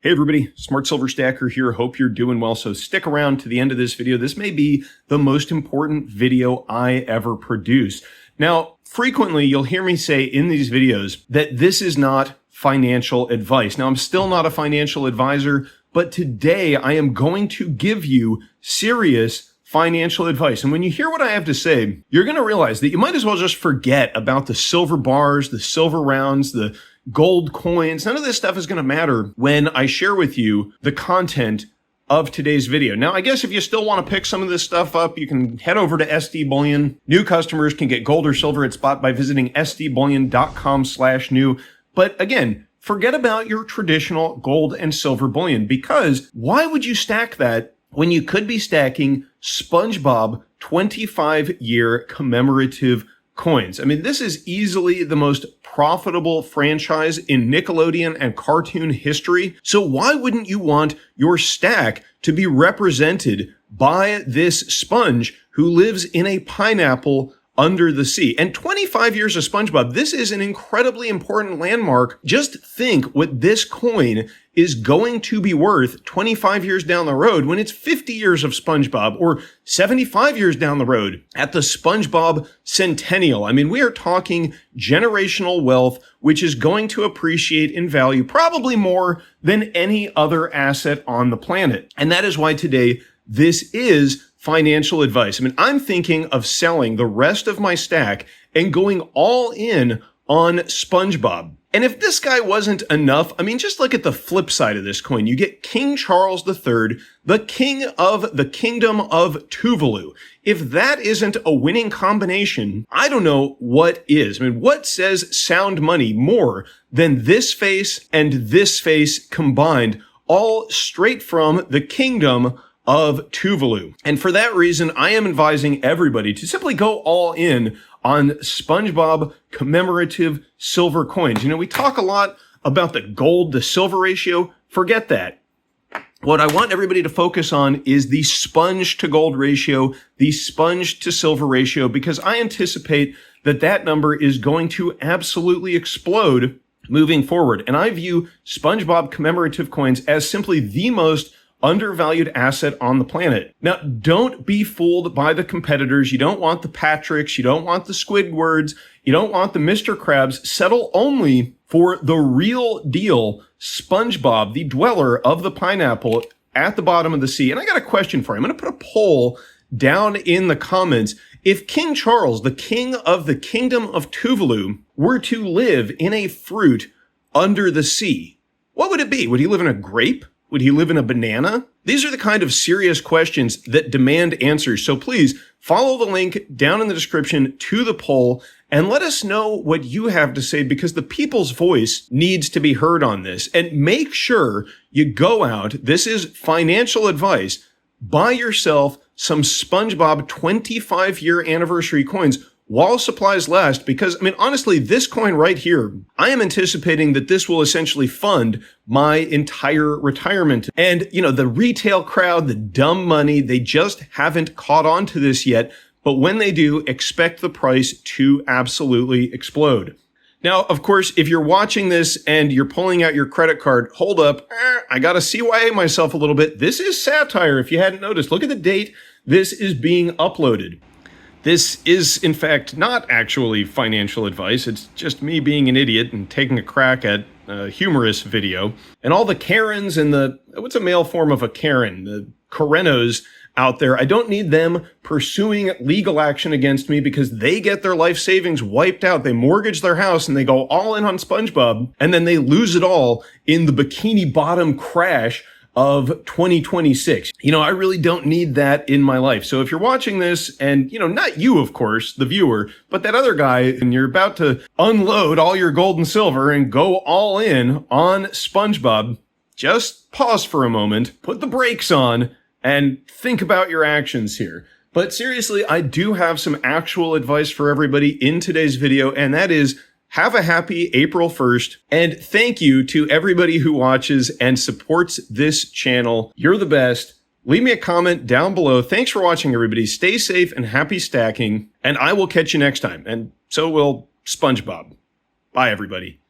Hey everybody, Smart Silver Stacker here. Hope you're doing well. So stick around to the end of this video. This may be the most important video I ever produce. Now, frequently you'll hear me say in these videos that this is not financial advice. Now, I'm still not a financial advisor, but today I am going to give you serious financial advice. And when you hear what I have to say, you're going to realize that you might as well just forget about the silver bars, the silver rounds, the gold coins. None of this stuff is going to matter when I share with you the content of today's video. Now, I guess if you still want to pick some of this stuff up, you can head over to SD Bullion. New customers can get gold or silver at spot by visiting sdbullion.com/new. But again, forget about your traditional gold and silver bullion, because why would you stack that when you could be stacking SpongeBob 25-year commemorative coins? I mean, this is easily the most profitable franchise in Nickelodeon and cartoon history. So why wouldn't you want your stack to be represented by this sponge who lives in a pineapple under the sea? And 25 years of SpongeBob, this is an incredibly important landmark. Just think what this coin is going to be worth 25 years down the road when it's 50 years of SpongeBob, or 75 years down the road at the SpongeBob centennial. I mean, we are talking generational wealth, which is going to appreciate in value probably more than any other asset on the planet. And that is why today this is financial advice. I mean, I'm thinking of selling the rest of my stack and going all in on SpongeBob. And if this guy wasn't enough, I mean, just look at the flip side of this coin. You get King Charles III, the king of the kingdom of Tuvalu. If that isn't a winning combination, I don't know what is. I mean, what says sound money more than this face and this face combined, all straight from the kingdom of Tuvalu? And for that reason, I am advising everybody to simply go all in on SpongeBob commemorative silver coins. You know, we talk a lot about the gold to silver ratio. Forget that. What I want everybody to focus on is the sponge to gold ratio, the sponge to silver ratio, because I anticipate that that number is going to absolutely explode moving forward. And I view SpongeBob commemorative coins as simply the most undervalued asset on the planet. Now, don't be fooled by the competitors. You don't want the Patricks. You don't want the Squidwards. You don't want the Mr. Krabs. Settle only for the real deal SpongeBob, the dweller of the pineapple at the bottom of the sea. And I got a question for you. I'm going to put a poll down in the comments. If King Charles, the king of the kingdom of Tuvalu, were to live in a fruit under the sea, what would it be? Would he live in a grape? Would he live in a banana? These are the kind of serious questions that demand answers. So please follow the link down in the description to the poll and let us know what you have to say, because the people's voice needs to be heard on this. And make sure you go out, this is financial advice, buy yourself some SpongeBob 25-year anniversary coins while supplies last, because, I mean, honestly, this coin right here, I am anticipating that this will essentially fund my entire retirement. And, you know, the retail crowd, the dumb money, they just haven't caught on to this yet. But when they do, expect the price to absolutely explode. Now, of course, if you're watching this and you're pulling out your credit card, hold up, I gotta CYA myself a little bit. This is satire, if you hadn't noticed. Look at the date this is being uploaded. This is, in fact, not actually financial advice. It's just me being an idiot and taking a crack at a humorous video. And all the Karens and the, what's a male form of a Karen? The Karenos out there, I don't need them pursuing legal action against me, because they get their life savings wiped out. They mortgage their house and they go all in on SpongeBob, and then they lose it all in the Bikini Bottom crash of 2026. You know, I really don't need that in my life. So if you're watching this and, you know, not you, of course, the viewer, but that other guy, and you're about to unload all your gold and silver and go all in on SpongeBob, just pause for a moment, put the brakes on, and think about your actions here. But seriously, I do have some actual advice for everybody in today's video, and that is, have a happy April 1st, and thank you to everybody who watches and supports this channel. You're the best. Leave me a comment down below. Thanks for watching, everybody. Stay safe and happy stacking, and I will catch you next time. And so will SpongeBob. Bye, everybody.